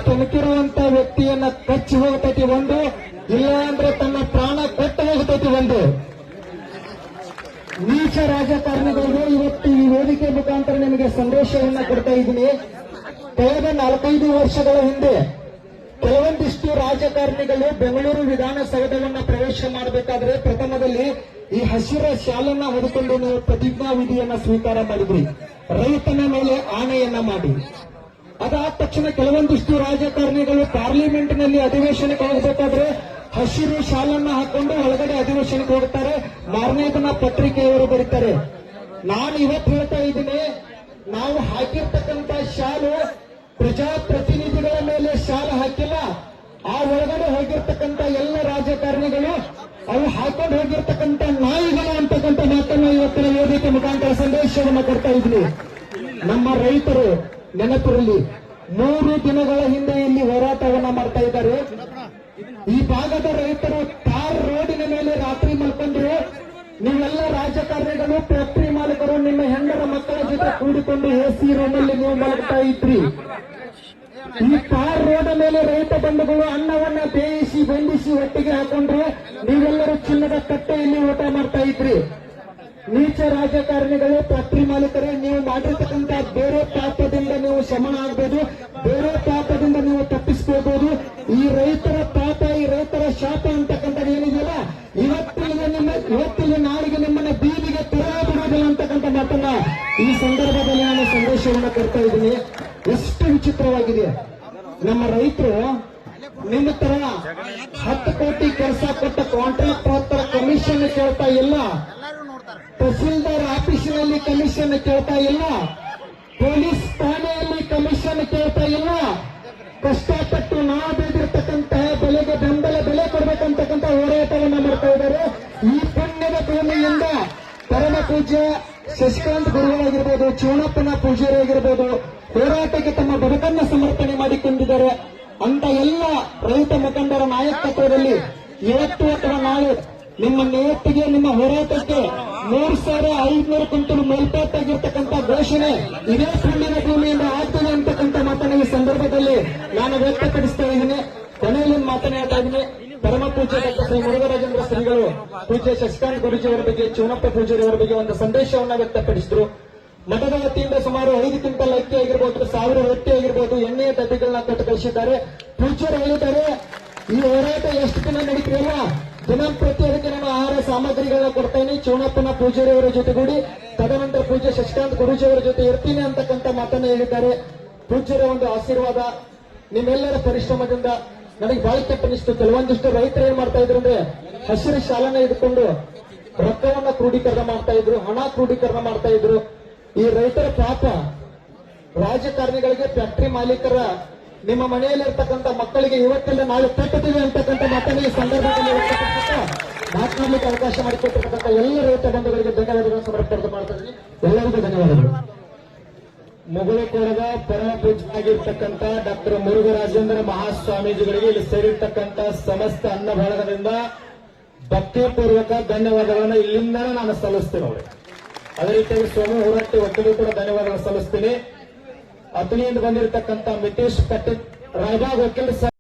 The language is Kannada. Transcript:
ಕೆಣಕಿರುವಂತ ವ್ಯಕ್ತಿಯನ್ನ ಕಚ್ಚಿ ಹೋಗ್ತೈತಿ ಒಂದು, ಇಲ್ಲ ಅಂದ್ರೆ ತನ್ನ ಪ್ರಾಣ ಕೊಟ್ಟು ಹೋಗ್ತೈತಿ ಒಂದು. ನೀಚ ರಾಜಕಾರಣಿಗಳಿಗೆ ಇವತ್ತು ಈ ವೇದಿಕೆ ಮುಖಾಂತರ ನಿಮಗೆ ಸಂದೇಶವನ್ನ ಕೊಡ್ತಾ ಇದ್ದೀನಿ. ಕಳೆದ 4-5 ವರ್ಷಗಳ ಹಿಂದೆ ಕೆಲವೊಂದಿಷ್ಟು ರಾಜಕಾರಣಿಗಳು ಬೆಂಗಳೂರು ವಿಧಾನಸೌಧವನ್ನ ಪ್ರವೇಶ ಮಾಡಬೇಕಾದ್ರೆ ಪ್ರಥಮದಲ್ಲಿ ಈ ಹಸಿರ ಶಾಲನ್ನ ಹೊರಕೊಂಡು ನೀವು ಪ್ರತಿಜ್ಞಾ ವಿಧಿಯನ್ನ ಸ್ವೀಕಾರ ಮಾಡಿದ್ರಿ, ರೈತನ ಮೇಲೆ ಆಣೆಯನ್ನ ಮಾಡಿ. ಅದಾದ ತಕ್ಷಣ ಕೆಲವೊಂದಿಷ್ಟು ರಾಜಕಾರಣಿಗಳು ಪಾರ್ಲಿಮೆಂಟ್ನಲ್ಲಿ ಅಧಿವೇಶನಕ್ಕೆ ಹೋಗಬೇಕಾದ್ರೆ ಹಸಿರು ಶಾಲನ್ನ ಹಾಕೊಂಡು ಒಳಗಡೆ ಅಧಿವೇಶನಕ್ಕೆ ಹೋಗ್ತಾರೆ, ಮಾರನೇ ದಿನ ಪತ್ರಿಕೆಯವರು ಬರೀತಾರೆ. ನಾನು ಇವತ್ತು ಹೇಳ್ತಾ ಇದ್ದೀನಿ, ನಾವು ಹಾಕಿರ್ತಕ್ಕಂಥ ಶಾಲು ಪ್ರಜಾಪ್ರತಿನಿಧಿಗಳ ಮೇಲೆ ಶಾಲೆ ಹಾಕಿಲ್ಲ, ಆ ಒಳಗಡೆ ಹೋಗಿರ್ತಕ್ಕಂಥ ಎಲ್ಲ ರಾಜಕಾರಣಿಗಳು ಅವು ಹಾಕೊಂಡು ಹೋಗಿರ್ತಕ್ಕಂಥ ನಾಯಿಗಳು ಅಂತಕ್ಕಂಥ ಮಾತನ್ನ ಇವತ್ತಿನ ವೇದಿಕೆ ಮುಖಾಂತರ ಸಂದೇಶವನ್ನು ಕೊಡ್ತಾ ಇದ್ವಿ. ನಮ್ಮ ರೈತರು ನೆನಪಿರಲಿ, 3 ದಿನಗಳ ಹಿಂದೆ ಇಲ್ಲಿ ಹೋರಾಟವನ್ನ ಮಾಡ್ತಾ ಇದ್ದಾರೆ. ಈ ಭಾಗದ ರೈತರು ಟಾರ್ ರೋಡಿನ ಮೇಲೆ ರಾತ್ರಿ ಮಲ್ಕೊಂಡ್ರು. ನೀವೆಲ್ಲ ರಾಜಕಾರಣಿಗಳು, ಫ್ಯಾಕ್ಟರಿ ಮಾಲೀಕರು ನಿಮ್ಮ ಹೆಣ್ಣರ ಮಕ್ಕಳ ಜೊತೆ ಕೂಡಿಕೊಂಡು ಎಸಿ ರೂಮಲ್ಲಿ ನೀವು ಮಲಗ್ತಾ ಇದ್ರಿ. ಈ ಟಾರ್ ರೋಡ್ ಮೇಲೆ ರೈತ ಬಂಧುಗಳು ಅನ್ನವನ್ನ ಬೇಯಿಸಿ ಬಂಧಿಸಿ ಒಟ್ಟಿಗೆ ಹಾಕೊಂಡ್ರು. ನೀವೆಲ್ಲರೂ ಚಿನ್ನದ ಕಟ್ಟೆಯಲ್ಲಿ ಊಟ ಮಾಡ್ತಾ ಇದ್ರಿ. ನೀಚ ರಾಜಕಾರಣಿಗಳು, ಫ್ಯಾಕ್ಟರಿ ಮಾಲೀಕರೇ, ನೀವು ಮಾಡಿರ್ತಕ್ಕಂಥ ಬೇರೆ ಪಾಪದಿಂದ ನೀವು ಶಮನ ಆಗ್ಬೋದು, ಬೇರೆ ಪಾಪದಿಂದ ನೀವು ತಪ್ಪಿಸ್ಕೋಬಹುದು. ಈ ರೈತರ ಪಾಪ, ಈ ರೈತರ ಶಾಪ ಅಂತಕ್ಕಂಥದ್ದು ಏನಿದೆಯಲ್ಲ, ಇವತ್ತಿಗೆ ನಾಳಿಗೆ ನಿಮ್ಮನ್ನ ಬೀದಿಗೆ ಬಿಡುವುದಿಲ್ಲ ಅಂತಕ್ಕಂಥ ಮಾತನ್ನ ಈ ಸಂದರ್ಭದಲ್ಲಿ ನಾನು ಸಂದೇಶವನ್ನು ಕೊಡ್ತಾ ಇದ್ದೀನಿ. ಎಷ್ಟು ವಿಚಿತ್ರವಾಗಿದೆ. ನಮ್ಮ ರೈತರು ನಿಮ್ಮ ತರ 10 ಕೋಟಿ ಕೆಲಸ ಕೊಟ್ಟ ಕಾಂಟ್ರಾಕ್ಟರ್ ಕಮಿಷನ್ ಕೇಳ್ತಾ ಇಲ್ಲ, ತಹಸೀಲ್ದಾರ್ ಆಫೀಸಿನಲ್ಲಿ ಕಮಿಷನ್ ಕೇಳ್ತಾ ಇಲ್ಲ, ಪೊಲೀಸ್ ಠಾಣೆಯಲ್ಲಿ ಕಮಿಷನ್ ಕೇಳ್ತಾ ಇಲ್ಲ. ಕಷ್ಟಪಟ್ಟು ನಾವು ಬೆಳೆದಿರ್ತಕ್ಕಂತಹ ಬೆಲೆಗೆ ಬೆಲೆ ಕೊಡಬೇಕಂತಕ್ಕಂಥ ಹೋರಾಟವನ್ನ ಮಾಡ್ತಾ ಇದ್ದಾರೆ. ಈ ಪುಣ್ಯದ ಭೂಮಿಯಿಂದ ಪರಮ ಪೂಜ್ಯ ಶಶಿಕಾಂತ್ ಗುರುಗಳಾಗಿರ್ಬೋದು, ಚೂಣಪ್ಪನ ಪೂಜಾರಿಯಾಗಿರ್ಬೋದು, ಹೋರಾಟಕ್ಕೆ ತಮ್ಮ ಬದುಕನ್ನ ಸಮರ್ಪಣೆ ಮಾಡಿಕೊಂಡಿದ್ದಾರೆ. ಅಂತ ಎಲ್ಲ ರೈತ ಮುಖಂಡರ ನಾಯಕತ್ವದಲ್ಲಿ ಇವತ್ತು ಅಥವಾ ನಾಳೆ ನಿಮ್ಮ ನೇತಿಗೆ, ನಿಮ್ಮ ಹೋರಾಟಕ್ಕೆ 3,500 ಕ್ವಿಂಟಲ್ ಮೇಲ್ಪಟ್ಟಾಗಿರ್ತಕ್ಕಂಥ ಘೋಷಣೆ ಇದೇ ಪುಣ್ಯದ ಭೂಮಿಯಿಂದ ಆಗ್ತದೆ ಅಂತಕ್ಕಂಥ ಮಾತನ್ನ ಈ ಸಂದರ್ಭದಲ್ಲಿ ನಾನು ವ್ಯಕ್ತಪಡಿಸ್ತಾ ಇದ್ದೀನಿ. ಕೊನೆಯಲ್ಲಿ ಮಾತನಾಡ್ತಾ ಇದ್ದೀನಿ. ಪರಮ ಪೂಜ್ಯ ಡಾಕ್ಟರ್ ಶ್ರೀ ಮುರುಘರಾಜೇಂದ್ರ ಶ್ರೀಗಳು ಪೂಜ್ಯ ಶಶಿಕಾಂತ್ ಗುರೂಜಿ ಅವರ ಬಗ್ಗೆ, ಚೂಣಪ್ಪ ಪೂಜಾರಿ ಅವರ ಬಗ್ಗೆ ಒಂದು ಸಂದೇಶವನ್ನ ವ್ಯಕ್ತಪಡಿಸಿದ್ರು. ಮಠದ ವತಿಯಿಂದ ಸುಮಾರು 5 ಕ್ವಿಂಟಲ್ ಅಕ್ಕಿ ಆಗಿರ್ಬೋದು, 1000 ರೊಟ್ಟಿ ಆಗಿರ್ಬೋದು, ಎಣ್ಣೆಯ ಡಬ್ಬಿಗಳನ್ನ ಕೊಟ್ಟು ಕಳಿಸಿದ್ದಾರೆ. ಪೂಜ್ಯರು ಹೇಳಿದ್ದಾರೆ, ಈ ಹೋರಾಟ ಎಷ್ಟು ದಿನ ನಡೀತಿರಲ್ಲ, ದಿನಂಪ್ರತಿ ಅದಕ್ಕೆ ನಾನು ಆಹಾರ ಸಾಮಗ್ರಿಗಳನ್ನ ಕೊಡ್ತೇನೆ, ಚೂಣಪ್ಪನ ಪೂಜಾರಿ ಅವರ ಜೊತೆಗೂಡಿ ತದನಂತರ ಪೂಜ್ಯ ಶಶಿಕಾಂತ್ ಗುರೂಜಿ ಅವರ ಜೊತೆ ಇರ್ತೀನಿ ಅಂತಕ್ಕಂಥ ಮಾತನ್ನ ಹೇಳಿದ್ದಾರೆ. ಪೂಜ್ಯರ ಒಂದು ಆಶೀರ್ವಾದ, ನಿಮ್ಮೆಲ್ಲರ ಪರಿಶ್ರಮದಿಂದ ನನಗೆ ಬಹಳ ಕೆಟ್ಟನಿಸ್ತು. ಕೆಲವೊಂದಿಷ್ಟು ರೈತರು ಏನ್ ಮಾಡ್ತಾ ಇದ್ರು ಅಂದ್ರೆ ಹಸಿರು ಶಾಲನ್ನ ಹಿಡ್ಕೊಂಡು ರೊಕ್ಕವನ್ನ ಕ್ರೋಢೀಕರಣ ಮಾಡ್ತಾ ಇದ್ರು, ಹಣ ಕ್ರೋಢೀಕರಣ ಮಾಡ್ತಾ ಇದ್ರು. ಈ ರೈತರ ಪಾಪ ರಾಜಕಾರಣಿಗಳಿಗೆ, ಫ್ಯಾಕ್ಟರಿ ಮಾಲೀಕರ, ನಿಮ್ಮ ಮನೆಯಲ್ಲಿರ್ತಕ್ಕಂಥ ಮಕ್ಕಳಿಗೆ ಇವತ್ತೆಲ್ಲ ನಾಳೆ ತಟ್ಟುತ್ತೀವಿ ಅಂತಕ್ಕಂಥ ಮಾತನ್ನ ಈ ಸಂದರ್ಭದಲ್ಲಿ ಮಾತನಾಡಲಿಕ್ಕೆ ಅವಕಾಶ ಮಾಡಿಕೊಟ್ಟಿರ್ತಕ್ಕಂಥ ಎಲ್ಲ ರೈತ ಬಂಧುಗಳಿಗೆ ಧನ್ಯವಾದಗಳನ್ನು ಸಮರ್ಪಣೆ ಮಾಡ್ತಾ ಇದ್ದೀನಿ. ಎಲ್ಲರಿಗೂ ಧನ್ಯವಾದಗಳು. ಮುಗುಳುಕೋಡದ ಪರಮ ಪೂಜ್ಯರಾಗಿರ್ತಕ್ಕಂಥ ಡಾಕ್ಟರ್ ಮುರುಘರಾಜೇಂದ್ರ ಮಹಾಸ್ವಾಮೀಜಿಗಳಿಗೆ ಇಲ್ಲಿ ಸೇರಿರ್ತಕ್ಕಂಥ ಸಮಸ್ತ ಅನ್ನ ಬಳಗದಿಂದ ಭಕ್ತಿಪೂರ್ವಕ ಧನ್ಯವಾದಗಳನ್ನು ಇಲ್ಲಿಂದ ನಾನು ಸಲ್ಲಿಸ್ತೇನೆ ಅವ್ರಿಗೆ. ಅದೇ ರೀತಿಯಾಗಿ ಸೋಮು ಹೋರಾಟಿ ಒಟ್ಟಿಗೂ ಕೂಡ ಧನ್ಯವಾದಗಳನ್ನು ಸಲ್ಲಿಸ್ತೀನಿ. ಅತನಿಯಿಂದ ಬಂದಿರತಕ್ಕಂಥ ಮಿತೇಶ್ ಕಟ್ಟಿ ರಾಯಬಾಗ್ ವಕೀಲ